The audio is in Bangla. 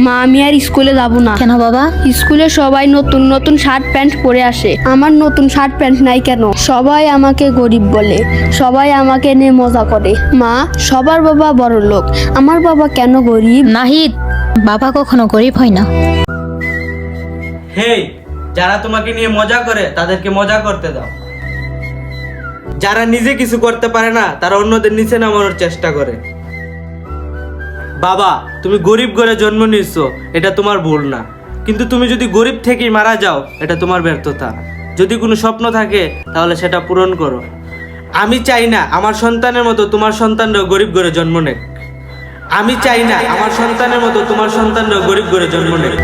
মা আমি আর স্কুলে যাব না। কেন বাবা? স্কুলে সবাই নতুন নতুন শার্ট প্যান্ট পরে আসে, আমার নতুন শার্ট প্যান্ট নাই কেন? সবাই আমাকে গরিব বলে, সবাই আমাকে নিয়ে মজা করে। মা, সবার বাবা বড় লোক, আমার বাবা কেন গরিব? নাহিদ, বাবা কখনো গরিব হয় না। হেই, যারা তোমাকে নিয়ে মজা করে তাদেরকে মজা করতে দাও। যারা নিজে কিছু করতে পারে না তারা অন্যদের নিচে নামানোর চেষ্টা করে। বাবা, তুমি গরিব ঘরে জন্ম নিয়েছো, এটা তোমার ভুল না, কিন্তু তুমি যদি গরিব থেকেই মারা যাও এটা তোমার ব্যর্থতা। যদি কোনো স্বপ্ন থাকে তাহলে সেটা পূরণ করো। আমি চাই না আমার সন্তানের মতো তোমার সন্তানরাও গরিব ঘরে জন্ম নেক। আমি চাই না আমার সন্তানের মতো তোমার সন্তানরাও গরিব ঘরে জন্ম নেক।